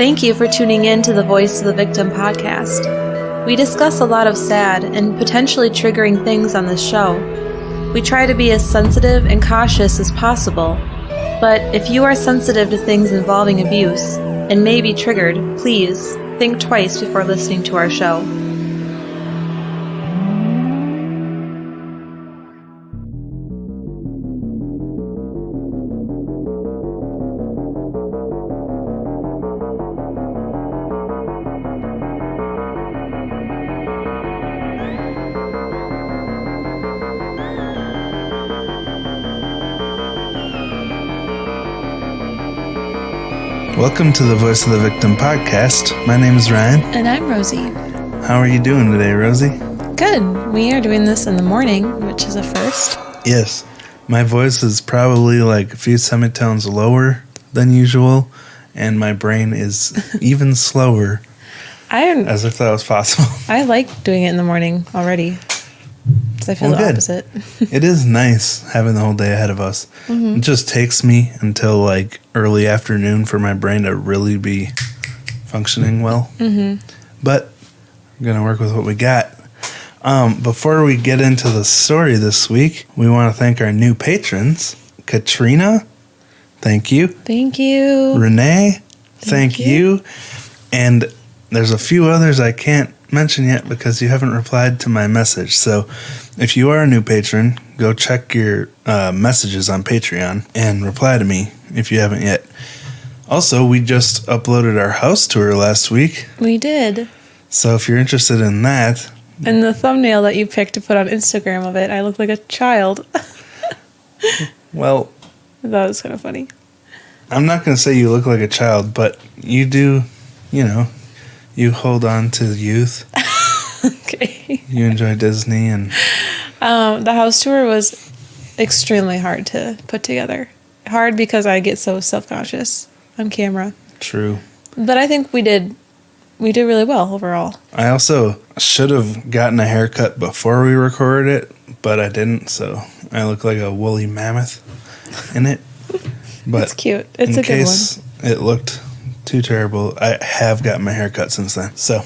Thank you for tuning in to the Voice of the Victim podcast. We discuss a lot of sad and potentially triggering things on this show. We try to be as sensitive and cautious as possible, but if you are sensitive to things involving abuse and may be triggered, please think twice before listening to our show. Welcome to the Voice of the Victim podcast. My name is Ryan. And I'm Rosie. How are you doing today, Rosie? Good. We are doing this in the morning, which is a first. Yes. My voice is probably like a few semitones lower than usual, and my brain is even slower, as if that was possible. I like doing it in the morning already, because I feel the opposite. It is nice having the whole day ahead of us. Mm-hmm. It just takes me until like early afternoon for my brain to really be functioning well. Mm-hmm. But I'm going to work with what we got. Before we get into the story this week, we want to thank our new patrons. Katrina, thank you. Thank you. Renee, thank you. And there's a few others I can't mention yet because you haven't replied to my message. So if you are a new patron, go check your messages on Patreon and reply to me if you haven't yet. Also, we just uploaded our house tour last week. We did. So if you're interested in that. And the thumbnail that you picked to put on Instagram of it, I look like a child. Well, that was kind of funny. I'm not going to say you look like a child, but you do, you hold on to youth. Okay. You enjoy Disney and... the house tour was extremely hard to put together. Hard because I get so self-conscious on camera. True. But I think we did really well overall. I also should have gotten a haircut before we recorded it, but I didn't, so I look like a woolly mammoth in it. But it's cute. It's a good one. In case it looked too terrible, I have gotten my haircut since then. So,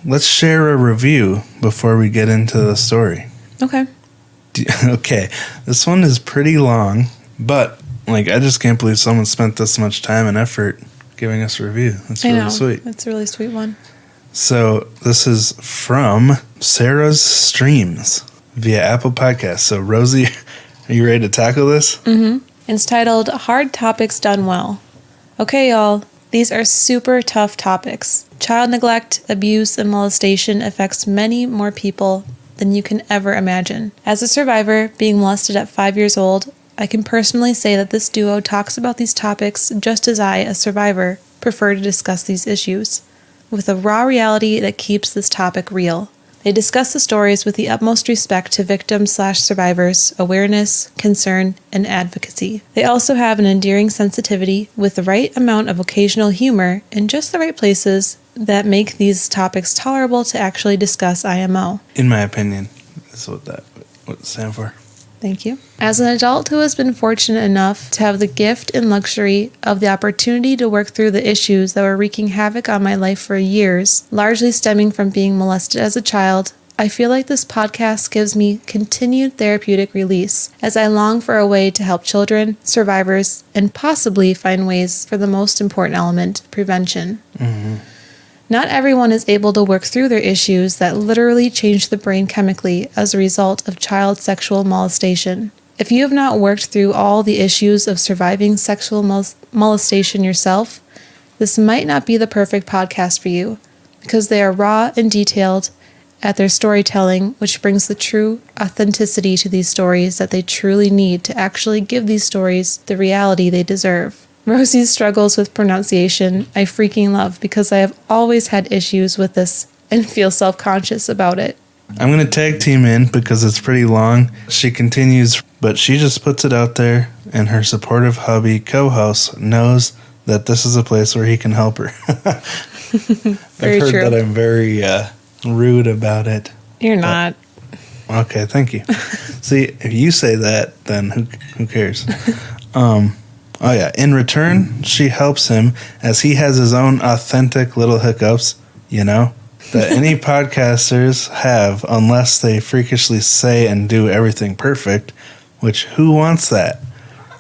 let's share a review before we get into the story. Okay. Okay, this one is pretty long, but I just can't believe someone spent this much time and effort giving us a review. That's really sweet. That's a really sweet one. So this is from Sarah's Streams via Apple Podcasts. So Rosie, are you ready to tackle this? Mm-hmm. It's titled Hard Topics Done Well. Okay, y'all. These are super tough topics. Child neglect, abuse, and molestation affects many more people than you can ever imagine. As a survivor, being molested at 5 years old, I can personally say that this duo talks about these topics just as I, a survivor, prefer to discuss these issues, with a raw reality that keeps this topic real. They discuss the stories with the utmost respect to victims/survivors, awareness, concern, and advocacy. They also have an endearing sensitivity with the right amount of occasional humor in just the right places that make these topics tolerable to actually discuss IMO. In my opinion, is what it stands for. Thank you. As an adult who has been fortunate enough to have the gift and luxury of the opportunity to work through the issues that were wreaking havoc on my life for years, largely stemming from being molested as a child, I feel like this podcast gives me continued therapeutic release as I long for a way to help children, survivors, and possibly find ways for the most important element, prevention. Mm-hmm. Not everyone is able to work through their issues that literally change the brain chemically as a result of child sexual molestation. If you have not worked through all the issues of surviving sexual molestation yourself, this might not be the perfect podcast for you, because they are raw and detailed at their storytelling, which brings the true authenticity to these stories that they truly need to actually give these stories the reality they deserve. Rosie's struggles with pronunciation I freaking love because I have always had issues with this and feel self-conscious about it. I'm going to tag team in because it's pretty long. She continues, but she just puts it out there, and her supportive hubby co-host knows that this is a place where he can help her. I've heard that I'm very rude about it. You're not. Okay, thank you. See, if you say that, then who cares? Oh, yeah. In return, she helps him as he has his own authentic little hiccups, that any podcasters have unless they freakishly say and do everything perfect, which who wants that?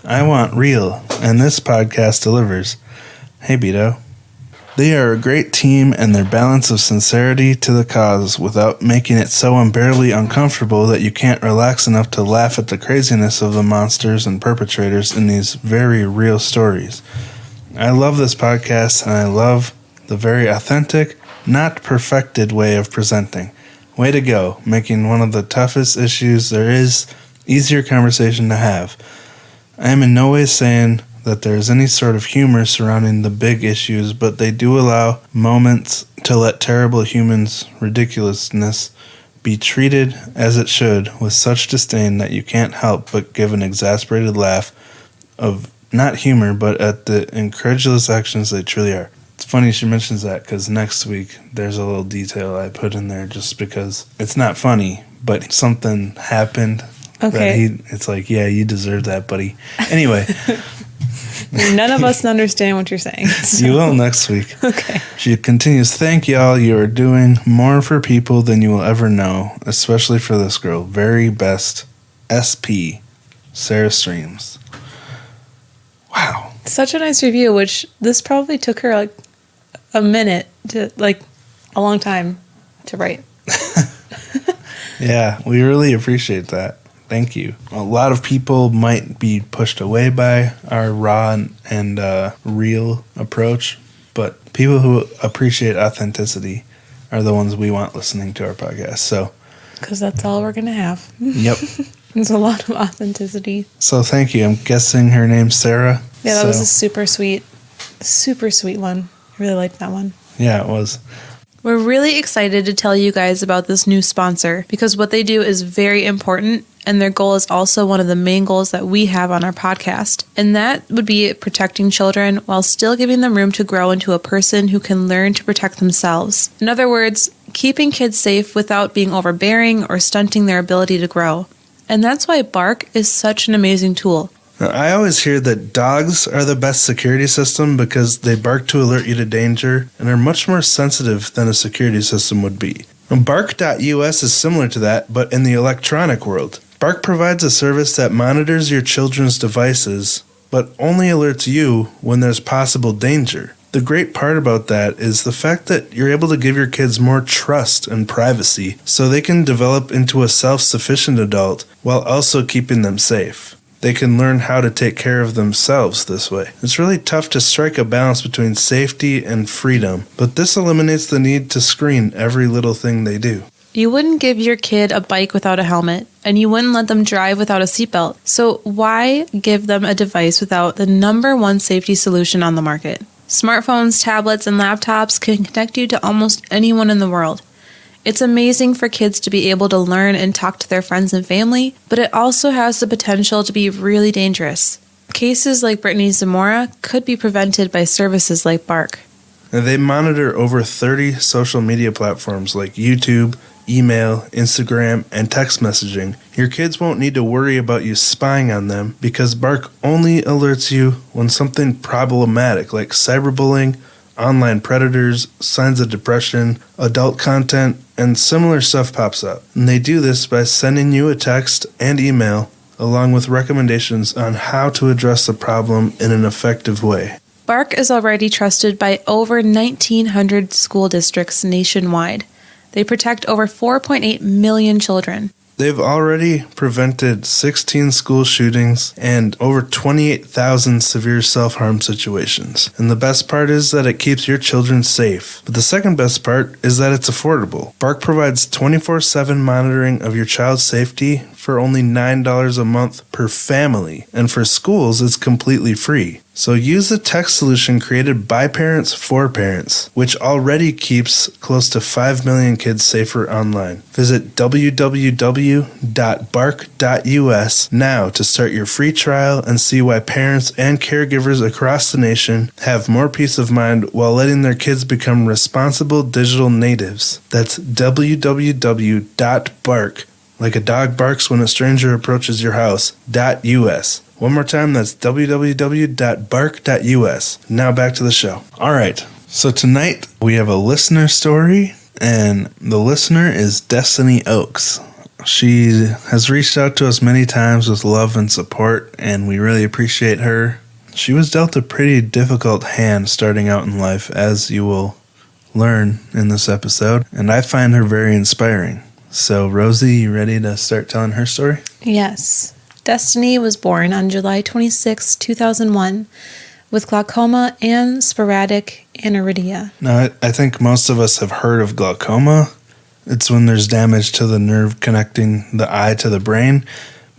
I want real, and this podcast delivers. Hey, Beto. They are a great team, and their balance of sincerity to the cause without making it so unbearably uncomfortable that you can't relax enough to laugh at the craziness of the monsters and perpetrators in these very real stories. I love this podcast, and I love the very authentic, not perfected way of presenting. Way to go, making one of the toughest issues there is easier conversation to have. I am in no way saying that there is any sort of humor surrounding the big issues, but they do allow moments to let terrible humans' ridiculousness be treated as it should with such disdain that you can't help but give an exasperated laugh of not humor, but at the incredulous actions they truly are. It's funny she mentions that because next week there's a little detail I put in there just because it's not funny, but something happened. Okay. It's like, yeah, you deserve that, buddy. Anyway. None of us understand what you're saying. So. You will next week. Okay. She continues, thank y'all. You are doing more for people than you will ever know, especially for this girl. Very best, SP, Sarah Streams. Wow. Such a nice review, which this probably took her like a minute to, like, a long time to write. Yeah, we really appreciate that. Thank you. A lot of people might be pushed away by our raw and real approach, but people who appreciate authenticity are the ones we want listening to our podcast. So, because that's all we're going to have. Yep. There's a lot of authenticity. So thank you. I'm guessing her name's Sarah. Yeah, that was a super sweet one. I really liked that one. Yeah, it was. We're really excited to tell you guys about this new sponsor because what they do is very important and their goal is also one of the main goals that we have on our podcast. And that would be protecting children while still giving them room to grow into a person who can learn to protect themselves. In other words, keeping kids safe without being overbearing or stunting their ability to grow. And that's why Bark is such an amazing tool. Now, I always hear that dogs are the best security system because they bark to alert you to danger and are much more sensitive than a security system would be. Now, Bark.us is similar to that, but in the electronic world. Bark provides a service that monitors your children's devices, but only alerts you when there's possible danger. The great part about that is the fact that you're able to give your kids more trust and privacy so they can develop into a self-sufficient adult while also keeping them safe. They can learn how to take care of themselves this way. It's really tough to strike a balance between safety and freedom, but this eliminates the need to screen every little thing they do. You wouldn't give your kid a bike without a helmet, and you wouldn't let them drive without a seatbelt. So why give them a device without the number one safety solution on the market? Smartphones, tablets, and laptops can connect you to almost anyone in the world. It's amazing for kids to be able to learn and talk to their friends and family, but it also has the potential to be really dangerous. Cases like Brittany Zamora could be prevented by services like Bark. And they monitor over 30 social media platforms like YouTube, email, Instagram, and text messaging. Your kids won't need to worry about you spying on them because Bark only alerts you when something problematic like cyberbullying, online predators, signs of depression, adult content, and similar stuff pops up. And they do this by sending you a text and email along with recommendations on how to address the problem in an effective way. Bark is already trusted by over 1,900 school districts nationwide. They protect over 4.8 million children. They've already prevented 16 school shootings and over 28,000 severe self-harm situations. And the best part is that it keeps your children safe. But the second best part is that it's affordable. Bark provides 24/7 monitoring of your child's safety for only $9 a month per family. And for schools, it's completely free. So use the tech solution created by parents for parents, which already keeps close to 5 million kids safer online. Visit www.bark.us now to start your free trial and see why parents and caregivers across the nation have more peace of mind while letting their kids become responsible digital natives. That's www.bark, like a dog barks when a stranger approaches your house, .us. One more time, that's www.bark.us. Now back to the show. All right, so tonight we have a listener story, and the listener is Destiny Oaks. She has reached out to us many times with love and support, and we really appreciate her. She was dealt a pretty difficult hand starting out in life, as you will learn in this episode, and I find her very inspiring. So, Rosie, you ready to start telling her story? Yes. Destiny was born on July 26, 2001, with glaucoma and sporadic aniridia. Now, I think most of us have heard of glaucoma. It's when there's damage to the nerve connecting the eye to the brain,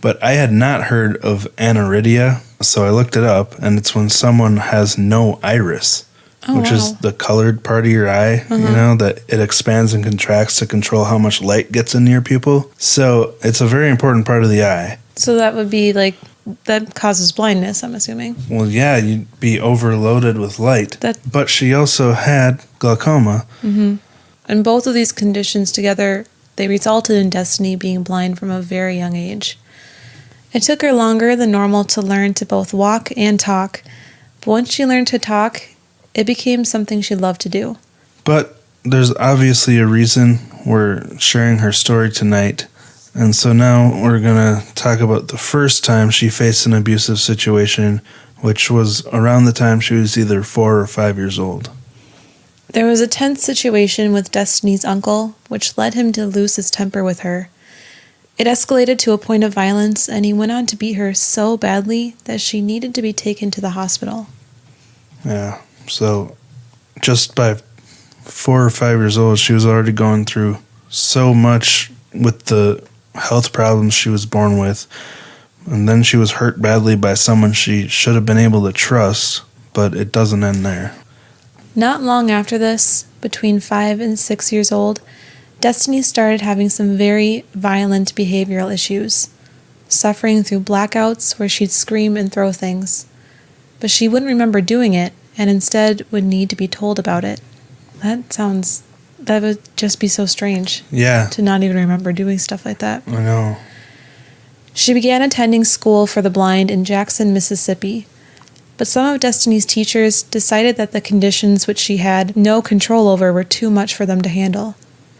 but I had not heard of aniridia, so I looked it up, and it's when someone has no iris, which is the colored part of your eye, that it expands and contracts to control how much light gets into your pupil. So it's a very important part of the eye. So that would be that causes blindness, I'm assuming. Well, yeah, you'd be overloaded with light. But she also had glaucoma. Mm-hmm. And both of these conditions together, they resulted in Destiny being blind from a very young age. It took her longer than normal to learn to both walk and talk, but once she learned to talk, it became something she loved to do. But there's obviously a reason we're sharing her story tonight. And so now we're going to talk about the first time she faced an abusive situation, which was around the time she was either 4 or 5 years old. There was a tense situation with Destiny's uncle, which led him to lose his temper with her. It escalated to a point of violence, and he went on to beat her so badly that she needed to be taken to the hospital. Yeah, so just by 4 or 5 years old, she was already going through so much with the health problems she was born with, and then she was hurt badly by someone she should have been able to trust, but it doesn't end there. Not long after this, between 5 and 6 years old, Destiny started having some very violent behavioral issues, suffering through blackouts where she'd scream and throw things. But she wouldn't remember doing it, and instead would need to be told about it. That would just be so strange. Yeah. To not even remember doing stuff like that. I know. She began attending school for the blind in Jackson, Mississippi. But some of Destiny's teachers decided that the conditions which she had no control over were too much for them to handle.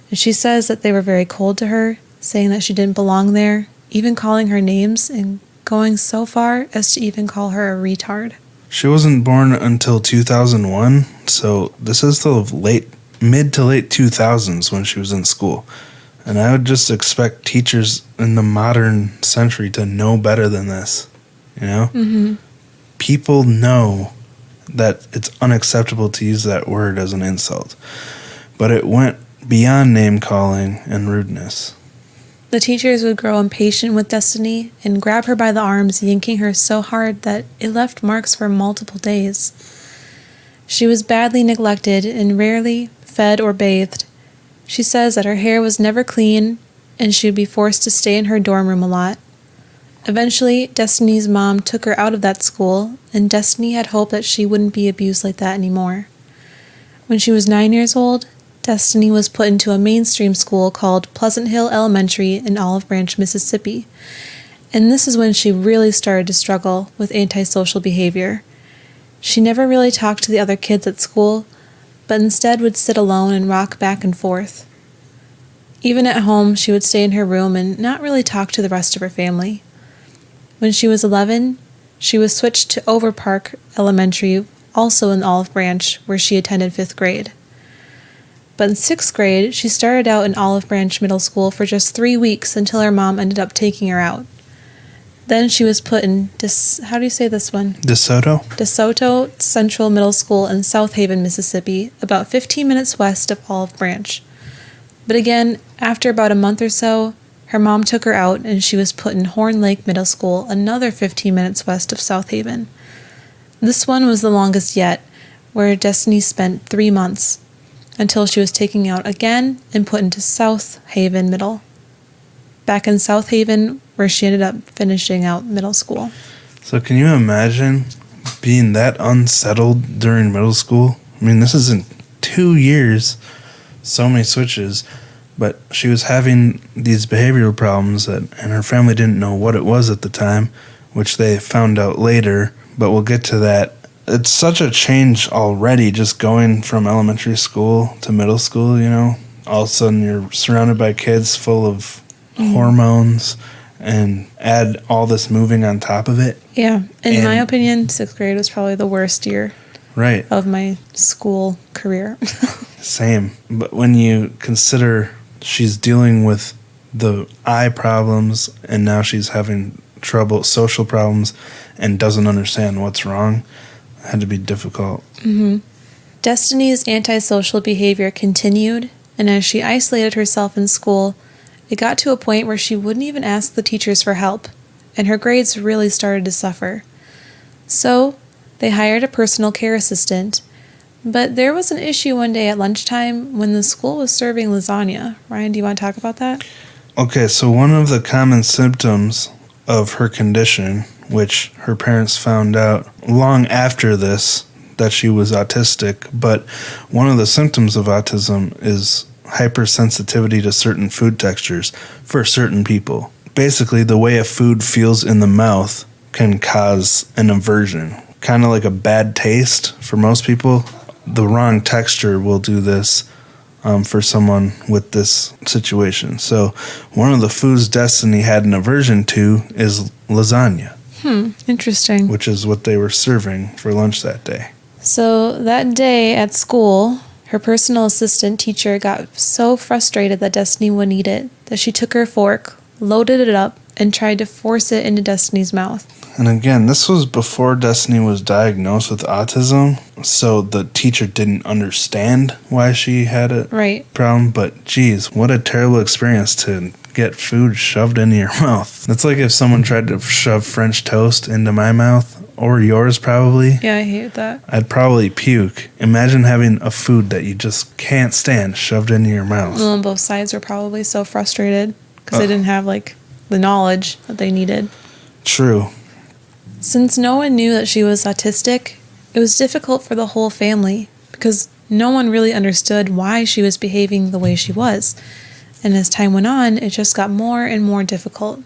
And she says that they were very cold to her, saying that she didn't belong there, even calling her names and going so far as to even call her a retard. She wasn't born until 2001, so this is the mid to late 2000s when she was in school. And I would just expect teachers in the modern century to know better than this, Mm-hmm. People know that it's unacceptable to use that word as an insult, but it went beyond name-calling and rudeness. The teachers would grow impatient with Destiny and grab her by the arms, yanking her so hard that it left marks for multiple days. She was badly neglected and rarely fed or bathed. She says that her hair was never clean and she would be forced to stay in her dorm room a lot. Eventually, Destiny's mom took her out of that school, and Destiny had hoped that she wouldn't be abused like that anymore. When she was 9 years old, Destiny was put into a mainstream school called Pleasant Hill Elementary in Olive Branch, Mississippi. And this is when she really started to struggle with antisocial behavior. She never really talked to the other kids at school, but instead would sit alone and rock back and forth. Even at home, she would stay in her room and not really talk to the rest of her family. When she was 11, she was switched to Overpark Elementary, also in Olive Branch, where she attended 5th grade. But in 6th grade, she started out in Olive Branch Middle School for just 3 weeks until her mom ended up taking her out. Then she was put in, how do you say this one? DeSoto? DeSoto Central Middle School in South Haven, Mississippi, about 15 minutes west of Olive Branch. But again, after about a month or so, her mom took her out and she was put in Horn Lake Middle School, another 15 minutes west of South Haven. This one was the longest yet, where Destiny spent 3 months, until she was taken out again and put into South Haven Middle. Back in South Haven, where she ended up finishing out middle school. So can you imagine being that unsettled during middle school? I mean, this is in 2 years, so many switches, but she was having these behavioral problems and her family didn't know what it was at the time, which they found out later, but we'll get to that. It's such a change already, just going from elementary school to middle school, All of a sudden you're surrounded by kids full of hormones, and add all this moving on top of it. Yeah. In my opinion, 6th grade was probably the worst year of my school career. Same. But when you consider she's dealing with the eye problems, and now she's having social problems, and doesn't understand what's wrong, it had to be difficult. Mm-hmm. Destiny's antisocial behavior continued, and as she isolated herself in school, it got to a point where she wouldn't even ask the teachers for help, and her grades really started to suffer. So, they hired a personal care assistant, but there was an issue one day at lunchtime when the school was serving lasagna. Ryan, do you want to talk about that? Okay, so one of the common symptoms of her condition, which her parents found out long after this, that she was autistic, but one of the symptoms of autism is hypersensitivity to certain food textures for certain people. Basically, the way a food feels in the mouth can cause an aversion. Kind of like a bad taste for most people. The wrong texture will do this for someone with this situation. So one of the foods Destiny had an aversion to is lasagna. Interesting. Which is what they were serving for lunch that day. So that day at school, her personal assistant teacher got so frustrated that Destiny wouldn't eat it that she took her fork, loaded it up, and tried to force it into Destiny's mouth. And again, this was before Destiny was diagnosed with autism, so the teacher didn't understand why she had a problem. But geez, what a terrible experience to get food shoved into your mouth. It's like if someone tried to shove French toast into my mouth, or yours probably. Yeah, I hate that. I'd probably puke. Imagine having a food that you just can't stand shoved into your mouth. Well, and both sides were probably so frustrated because they didn't have the knowledge that they needed. True. Since no one knew that she was autistic, it was difficult for the whole family because no one really understood why she was behaving the way she was. And as time went on, it just got more and more difficult.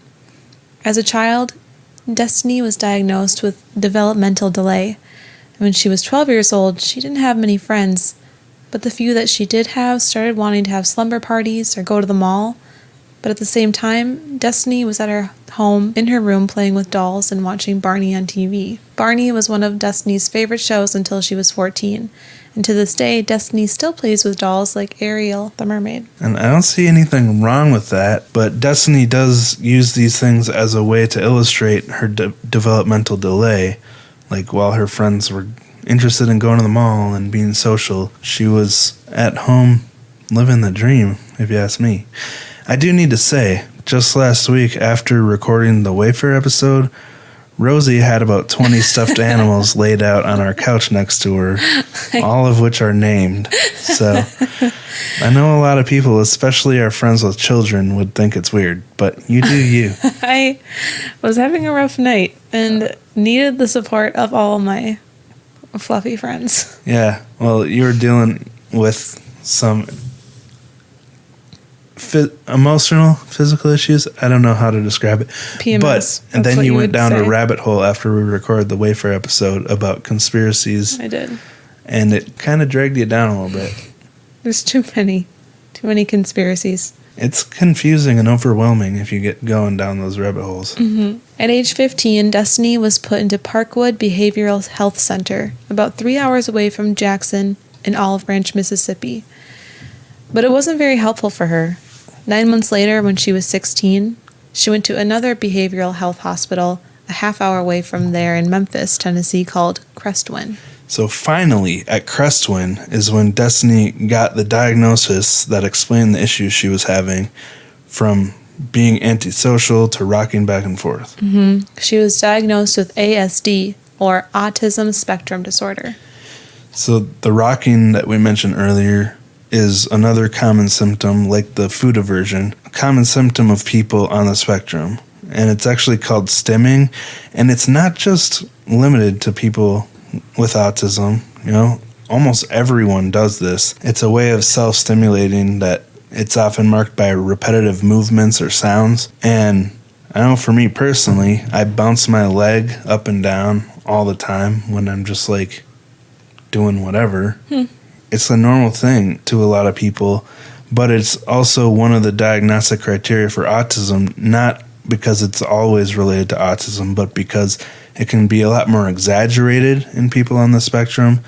As a child, Destiny was diagnosed with developmental delay. And when she was 12 years old, she didn't have many friends, but the few that she did have started wanting to have slumber parties or go to the mall. But at the same time, Destiny was at her home in her room playing with dolls and watching Barney on TV. Barney was one of Destiny's favorite shows until she was 14. And to this day, Destiny still plays with dolls like Ariel, the mermaid. And I don't see anything wrong with that, but Destiny does use these things as a way to illustrate her developmental delay. Like while her friends were interested in going to the mall and being social, she was at home living the dream, if you ask me. I do need to say, just last week after recording the Wayfair episode, Rosie had about 20 stuffed animals laid out on our couch next to her, all of which are named. So I know a lot of people, especially our friends with children, would think it's weird, but you do you. I was having a rough night and needed the support of all my fluffy friends. Yeah, well, you were dealing with some emotional, physical issues. I don't know how to describe it. PMS. But and then you went down a rabbit hole after we recorded the Wayfair episode about conspiracies. I did. And it kind of dragged you down a little bit. There's too many conspiracies. It's confusing and overwhelming if you get going down those rabbit holes. Mm-hmm. At age 15, Destiny was put into Parkwood Behavioral Health Center, about 3 hours away from Jackson in Olive Branch, Mississippi. But it wasn't very helpful for her. 9 months later, when she was 16, she went to another behavioral health hospital a half hour away from there in Memphis, Tennessee, called Crestwin. So finally, at Crestwin is when Destiny got the diagnosis that explained the issues she was having, from being antisocial to rocking back and forth. Mm-hmm. She was diagnosed with ASD, or Autism Spectrum Disorder. So the rocking that we mentioned earlier is another common symptom, like the food aversion, a common symptom of people on the spectrum. And it's actually called stimming. And it's not just limited to people with autism. Almost everyone does this. It's a way of self-stimulating that it's often marked by repetitive movements or sounds. And I know for me personally, I bounce my leg up and down all the time when I'm just like doing whatever. It's a normal thing to a lot of people, but it's also one of the diagnostic criteria for autism, not because it's always related to autism, but because it can be a lot more exaggerated in people on the spectrum.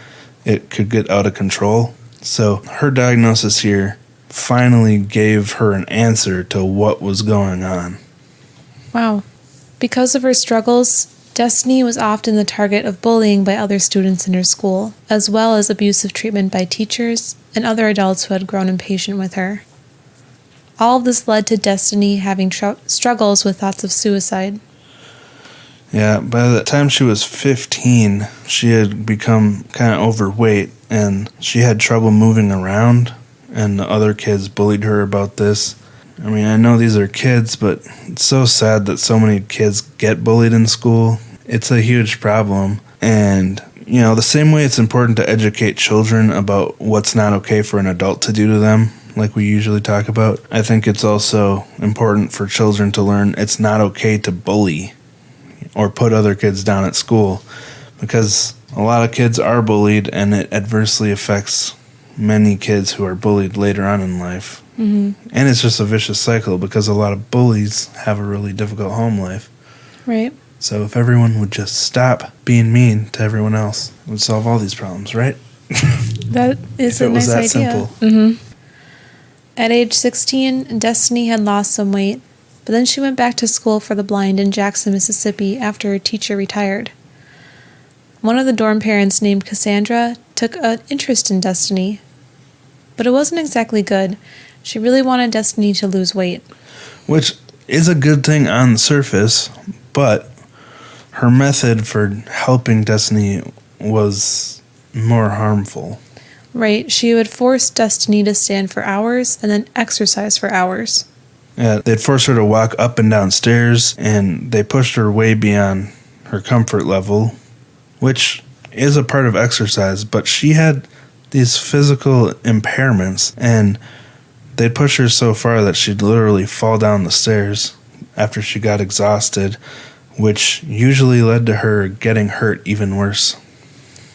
It could get out of control. So her diagnosis here finally gave her an answer to what was going on. Wow. Because of her struggles, Destiny was often the target of bullying by other students in her school, as well as abusive treatment by teachers and other adults who had grown impatient with her. All of this led to Destiny having struggles with thoughts of suicide. Yeah, by the time she was 15, she had become kind of overweight, and she had trouble moving around, and the other kids bullied her about this. I mean, I know these are kids, but it's so sad that so many kids get bullied in school. It's a huge problem. And, you know, the same way it's important to educate children about what's not okay for an adult to do to them, like we usually talk about, I think it's also important for children to learn it's not okay to bully or put other kids down at school, because a lot of kids are bullied and it adversely affects many kids who are bullied later on in life. And it's just a vicious cycle because a lot of bullies have a really difficult home life. Right. So if everyone would just stop being mean to everyone else, it would solve all these problems, right? That is a nice idea. Simple. At age 16, Destiny had lost some weight, but then she went back to school for the blind in Jackson, Mississippi after her teacher retired. One of the dorm parents named Cassandra took an interest in Destiny, but it wasn't exactly good. She really wanted Destiny to lose weight. Which is a good thing on the surface, but her method for helping Destiny was more harmful. Right, she would force Destiny to stand for hours and then exercise for hours. Yeah, they'd force her to walk up and down stairs, and they pushed her way beyond her comfort level, which is a part of exercise, but she had these physical impairments, and they'd push her so far that she'd literally fall down the stairs after she got exhausted, which usually led to her getting hurt even worse.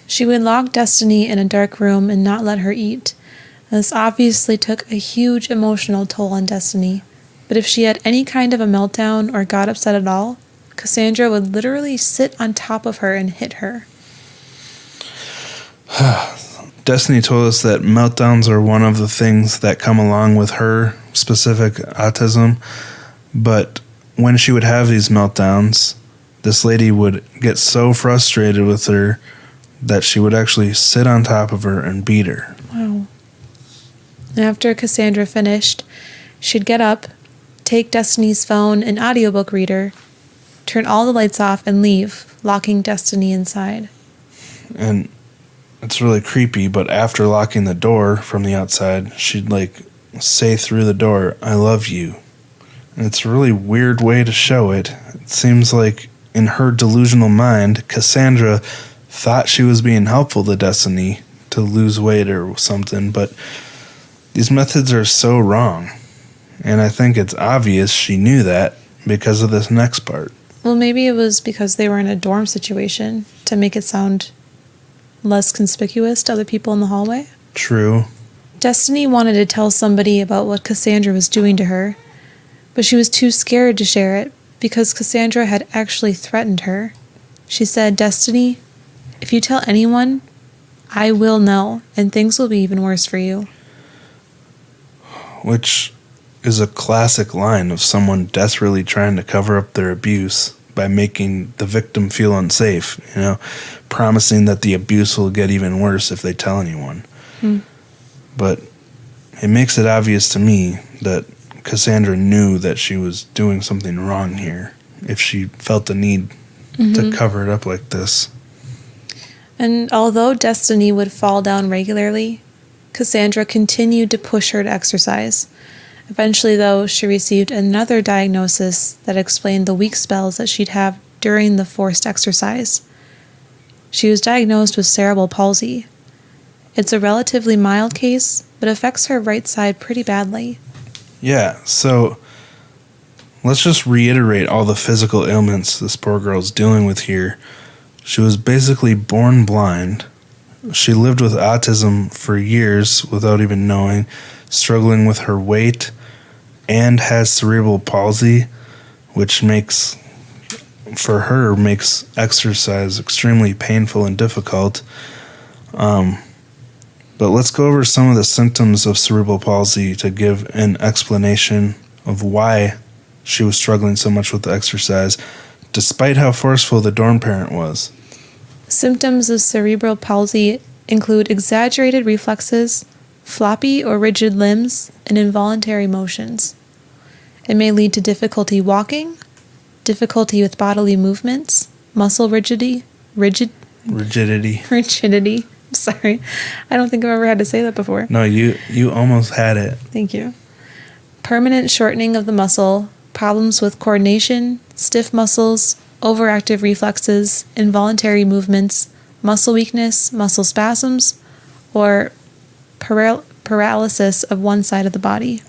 She would lock Destiny in a dark room and not let her eat. This obviously took a huge emotional toll on Destiny, but if she had any kind of a meltdown or got upset at all, Cassandra would literally sit on top of her and hit her. Destiny told us that meltdowns are one of the things that come along with her specific autism, but when she would have these meltdowns, this lady would get so frustrated with her that she would actually sit on top of her and beat her. Wow. After Cassandra finished, she'd get up, take Destiny's phone and audiobook reader, turn all the lights off, and leave, locking Destiny inside. And it's really creepy, but after locking the door from the outside, she'd say through the door, "I love you." And it's a really weird way to show it. It seems like in her delusional mind, Cassandra thought she was being helpful to Destiny to lose weight or something, but these methods are so wrong. And I think it's obvious she knew that because of this next part. Well, maybe it was because they were in a dorm situation to make it sound less conspicuous to other people in the hallway. True. Destiny wanted to tell somebody about what Cassandra was doing to her, but she was too scared to share it because Cassandra had actually threatened her. She said, "Destiny, if you tell anyone, I will know, and things will be even worse for you." Which is a classic line of someone desperately trying to cover up their abuse by making the victim feel unsafe, promising that the abuse will get even worse if they tell anyone. But it makes it obvious to me that Cassandra knew that she was doing something wrong here if she felt the need to cover it up like this. And although Destiny would fall down regularly, Cassandra continued to push her to exercise. Eventually, though, she received another diagnosis that explained the weak spells that she'd have during the forced exercise. She was diagnosed with cerebral palsy. It's a relatively mild case, but affects her right side pretty badly. Yeah, so let's just reiterate all the physical ailments this poor girl's dealing with here. She was basically born blind. She lived with autism for years without even knowing, struggling with her weight, and has cerebral palsy, which makes exercise extremely painful and difficult. But let's go over some of the symptoms of cerebral palsy to give an explanation of why she was struggling so much with the exercise, despite how forceful the dorm parent was. Symptoms of cerebral palsy include exaggerated reflexes, floppy or rigid limbs, and involuntary motions. It may lead to difficulty walking, difficulty with bodily movements, muscle rigidity. Sorry, I don't think I've ever had to say that before. No, you almost had it. Thank you. Permanent shortening of the muscle, problems with coordination, stiff muscles, overactive reflexes, involuntary movements, muscle weakness, muscle spasms, or paralysis of one side of the body.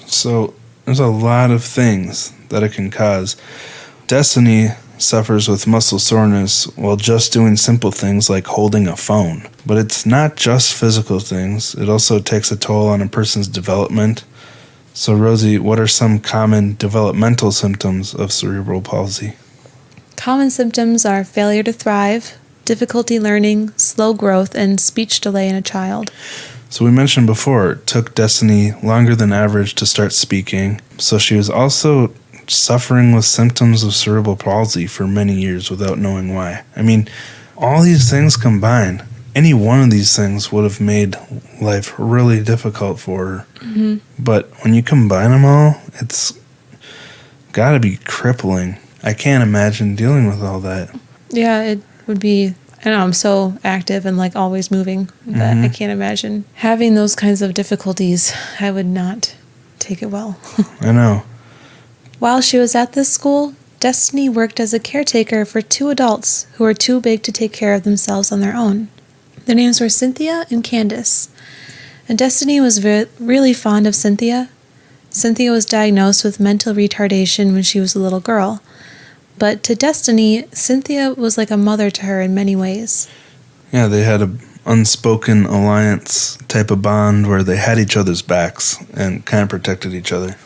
So there's a lot of things that it can cause. Destiny suffers with muscle soreness while just doing simple things like holding a phone. But it's not just physical things. It also takes a toll on a person's development. So Rosie, what are some common developmental symptoms of cerebral palsy? Common symptoms are failure to thrive, difficulty learning, slow growth, and speech delay in a child. So we mentioned before, it took Destiny longer than average to start speaking. So she was also suffering with symptoms of cerebral palsy for many years without knowing why. I mean, all these things combined, any one of these things would have made life really difficult for her. Mm-hmm. But when you combine them all, it's got to be crippling. I can't imagine dealing with all that. Yeah, it would be, I don't know, I'm so active and like always moving that I can't imagine having those kinds of difficulties. I would not take it well. I know. While she was at this school, Destiny worked as a caretaker for 2 adults who were too big to take care of themselves on their own. Their names were Cynthia and Candace. And Destiny was really fond of Cynthia. Cynthia was diagnosed with mental retardation when she was a little girl. But to Destiny, Cynthia was like a mother to her in many ways. Yeah, they had an unspoken alliance type of bond where they had each other's backs and kind of protected each other.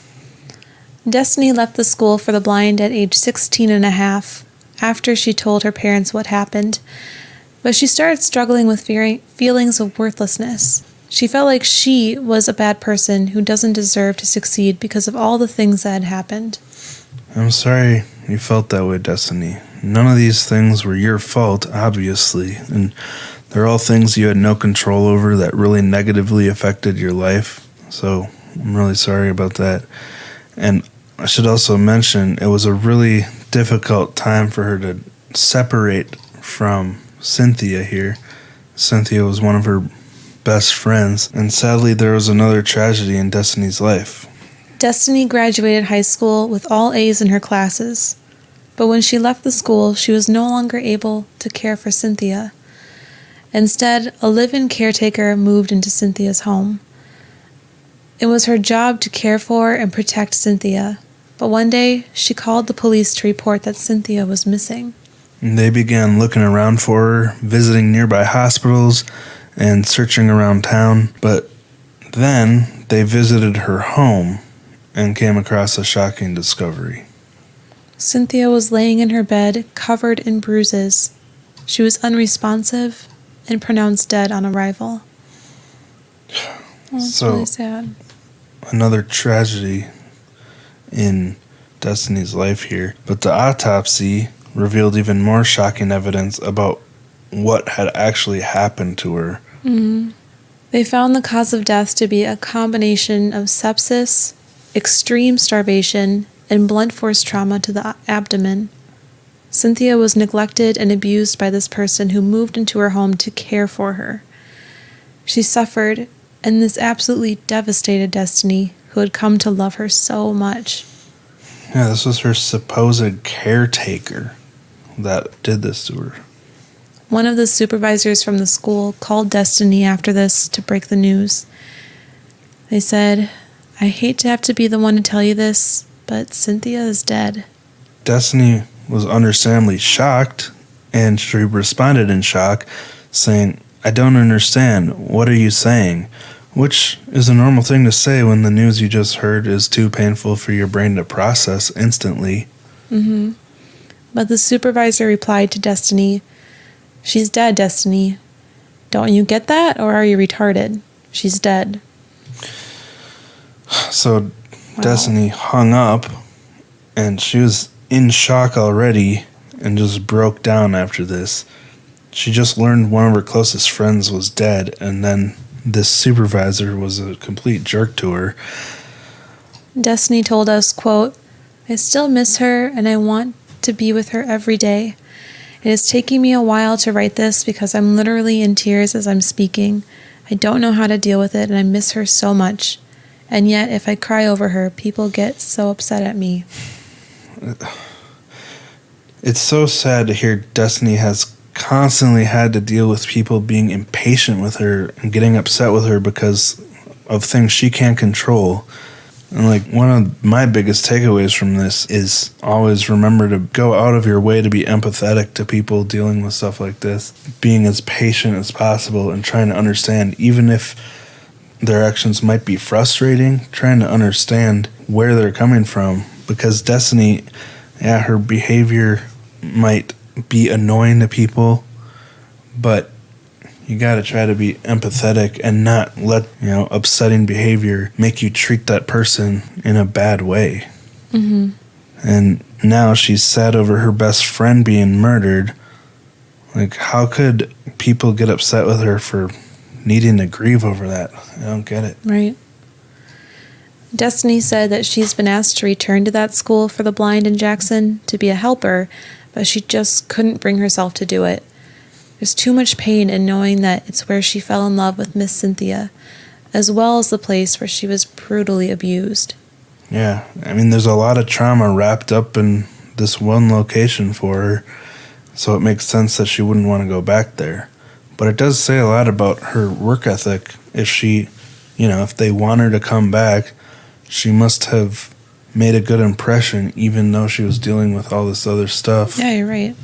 Destiny left the school for the blind at age 16 and a half after she told her parents what happened, but she started struggling with feelings of worthlessness. She felt like she was a bad person who doesn't deserve to succeed because of all the things that had happened. I'm sorry you felt that way, Destiny. None of these things were your fault, obviously, and they're all things you had no control over that really negatively affected your life, so I'm really sorry about that. And I should also mention, it was a really difficult time for her to separate from Cynthia here. Cynthia was one of her best friends, and sadly there was another tragedy in Destiny's life. Destiny graduated high school with all A's in her classes, but when she left the school, she was no longer able to care for Cynthia. Instead, a live-in caretaker moved into Cynthia's home. It was her job to care for and protect Cynthia, but one day she called the police to report that Cynthia was missing. They began looking around for her, visiting nearby hospitals, and searching around town, but then they visited her home and came across a shocking discovery. Cynthia was laying in her bed, covered in bruises. She was unresponsive and pronounced dead on arrival. It's really sad. Another tragedy in Destiny's life here, but the autopsy revealed even more shocking evidence about what had actually happened to her. Mm-hmm. They found the cause of death to be a combination of sepsis, extreme starvation, and blunt force trauma to the abdomen. Cynthia was neglected and abused by this person who moved into her home to care for her. She suffered, and this absolutely devastated Destiny, who had come to love her so much. Yeah, this was her supposed caretaker that did this to her. One of the supervisors from the school called Destiny after this to break the news. They said, "I hate to have to be the one to tell you this, but Cynthia is dead. Destiny was understandably shocked, and she responded in shock, saying, "I don't understand. What are you saying?" Which is a normal thing to say when the news you just heard is too painful for your brain to process instantly. Mm-hmm. But the supervisor replied to Destiny, "She's dead, Destiny. Don't you get that, or are you retarded? She's dead." So Wow. Destiny hung up, and she was in shock already and just broke down after this. She just learned one of her closest friends was dead, and then this supervisor was a complete jerk to her. Destiny told us, quote, "I still miss her and I want to be with her every day. It is taking me a while to write this because I'm literally in tears as I'm speaking. I don't know how to deal with it and I miss her so much. And yet, if I cry over her, people get so upset at me." It's so sad to hear Destiny has constantly had to deal with people being impatient with her and getting upset with her because of things she can't control. And like, one of my biggest takeaways from this is always remember to go out of your way to be empathetic to people dealing with stuff like this, being as patient as possible and trying to understand, even if their actions might be frustrating, trying to understand where they're coming from. Because Destiny, yeah, her behavior might be annoying to people, but you gotta try to be empathetic and not let, upsetting behavior make you treat that person in a bad way. Mm-hmm. And now she's sad over her best friend being murdered. Like, how could people get upset with her for needing to grieve over that? I don't get it. Right. Destiny said that she's been asked to return to that school for the blind in Jackson to be a helper, but she just couldn't bring herself to do it. There's too much pain in knowing that it's where she fell in love with Miss Cynthia, as well as the place where she was brutally abused. Yeah, I mean, there's a lot of trauma wrapped up in this one location for her, so it makes sense that she wouldn't want to go back there. But it does say a lot about her work ethic. If she, if they want her to come back, she must have made a good impression, even though she was dealing with all this other stuff. Yeah, you're right.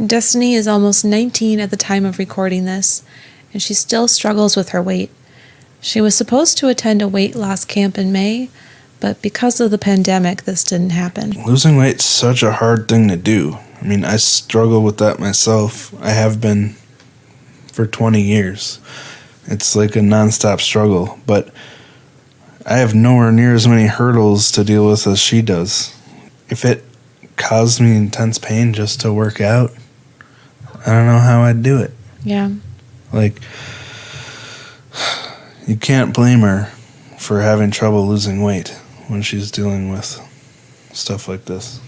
Destiny is almost 19 at the time of recording this, and she still struggles with her weight. She was supposed to attend a weight loss camp in May, but because of the pandemic, this didn't happen. Losing weight's such a hard thing to do. I mean, I struggle with that myself. I have been for 20 years. It's like a nonstop struggle, but I have nowhere near as many hurdles to deal with as she does. If it caused me intense pain just to work out, I don't know how I'd do it. Yeah. Like, you can't blame her for having trouble losing weight when she's dealing with stuff like this.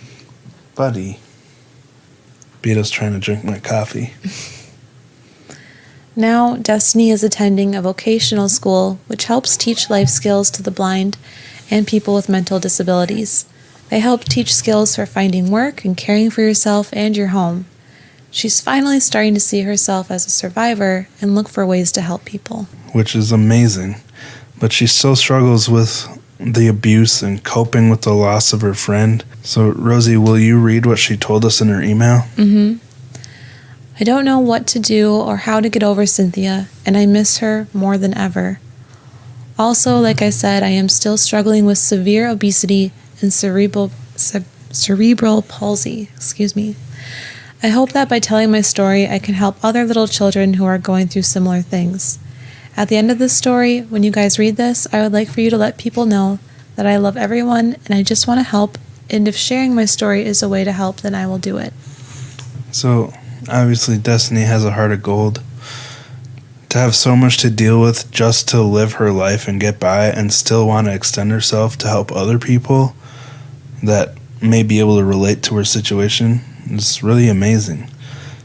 Buddy, Beato's trying to drink my coffee. Now, Destiny is attending a vocational school which helps teach life skills to the blind and people with mental disabilities. They help teach skills for finding work and caring for yourself and your home. She's finally starting to see herself as a survivor and look for ways to help people. Which is amazing. But she still struggles with the abuse and coping with the loss of her friend. So, Rosie, will you read what she told us in her email? Mm-hmm. "I don't know what to do or how to get over Cynthia, and I miss her more than ever. Also, like I said, I am still struggling with severe obesity and cerebral palsy. I hope that by telling my story, I can help other little children who are going through similar things. At the end of this story, when you guys read this, I would like for you to let people know that I love everyone and I just want to help, and if sharing my story is a way to help, then I will do it." So, obviously, Destiny has a heart of gold. To have so much to deal with just to live her life and get by and still want to extend herself to help other people that may be able to relate to her situation is really amazing.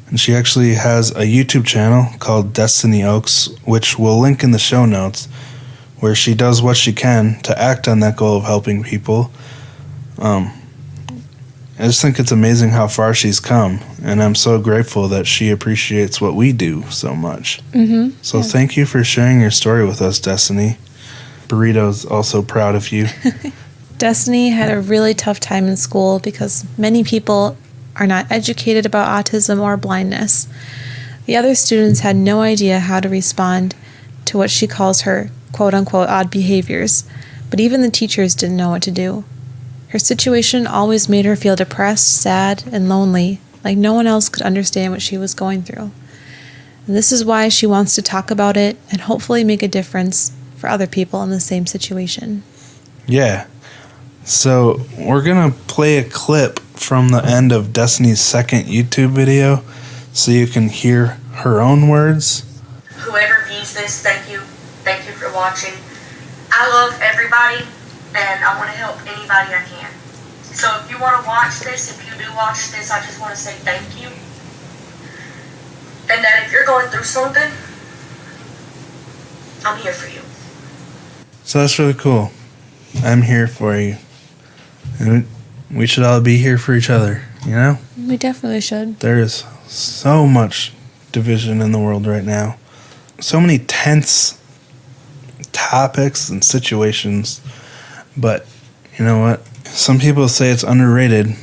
And she actually has a YouTube channel called Destiny Oaks, which we'll link in the show notes, where she does what she can to act on that goal of helping people. I just think it's amazing how far she's come, and I'm so grateful that she appreciates what we do so much. Mm-hmm. So thank you for sharing your story with us, Destiny. Burrito's also proud of you. Destiny had a really tough time in school because many people are not educated about autism or blindness. The other students had no idea how to respond to what she calls her quote-unquote odd behaviors, but even the teachers didn't know what to do. Her situation always made her feel depressed, sad, and lonely, like no one else could understand what she was going through. And this is why she wants to talk about it and hopefully make a difference for other people in the same situation. Yeah. So we're going to play a clip from the end of Destiny's second YouTube video so you can hear her own words. Whoever views this, thank you. Thank you for watching. I love everybody, and I want to help anybody I can. So if you want to watch this, if you do watch this, I just want to say thank you. And that if you're going through something, I'm here for you. So that's really cool. I'm here for you. And we should all be here for each other, you know? We definitely should. There is so much division in the world right now. So many tense topics and situations. But you know what? Some people say it's underrated,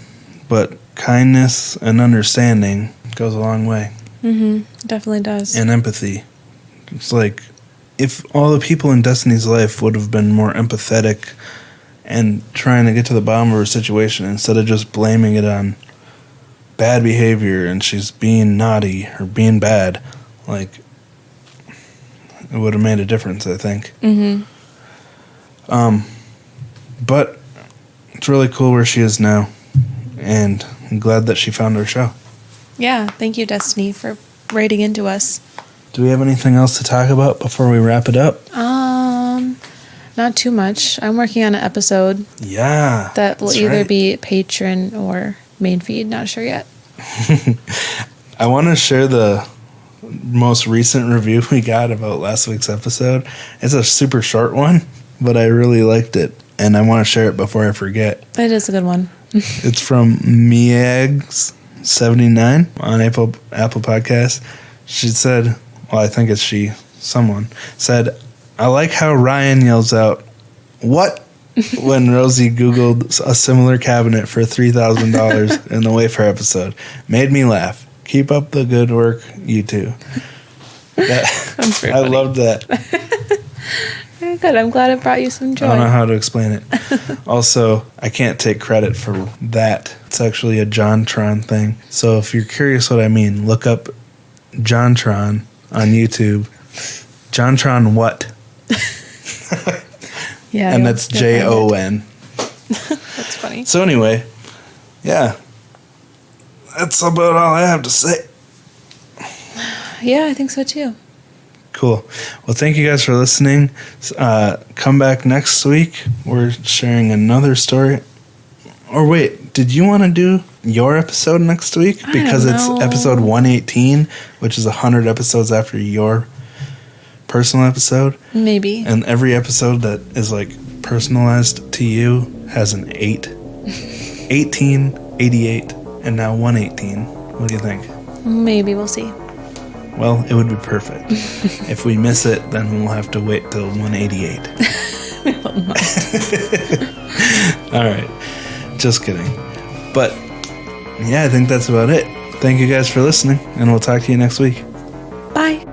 but kindness and understanding goes a long way. Definitely does. And empathy. It's like if all the people in Destiny's life would have been more empathetic and trying to get to the bottom of her situation instead of just blaming it on bad behavior and she's being naughty or being bad, like it would have made a difference, I think. But it's really cool where she is now, and I'm glad that she found our show. Yeah, thank you, Destiny, for writing into us. Do we have anything else to talk about before we wrap it up? Not too much. I'm working on an episode Yeah. that will either be patron or main feed. Not sure yet. I want to share the most recent review we got about last week's episode. It's a super short one, but I really liked it, and I want to share it before I forget. It is a good one. It's from Miags79 on Apple Podcasts. She said, well, I think it's someone said, I like how Ryan yells out, "What?" when Rosie Googled a similar cabinet for $3,000 in the Wayfair episode. Made me laugh. Keep up the good work, you two. I loved that. Good. I'm glad it brought you some joy. I don't know how to explain it. Also, I can't take credit for that. It's actually a JonTron thing. So if you're curious what I mean, look up JonTron on YouTube. JonTron what? Yeah. And that's JON. That's funny. So anyway, yeah. That's about all I have to say. Yeah, I think so too. Cool. Well, thank you guys for listening. Come back next week. We're sharing another story. Or wait, did you want to do your episode next week? Because it's episode 118, which is 100 episodes after your personal episode. Maybe. And every episode that is like personalized to you has an 8. 18, 88, and now 118. What do you think? Maybe. We'll see. Well, it would be perfect. If we miss it, then we'll have to wait till 188. All right. Just kidding. But, yeah, I think that's about it. Thank you guys for listening, and we'll talk to you next week. Bye.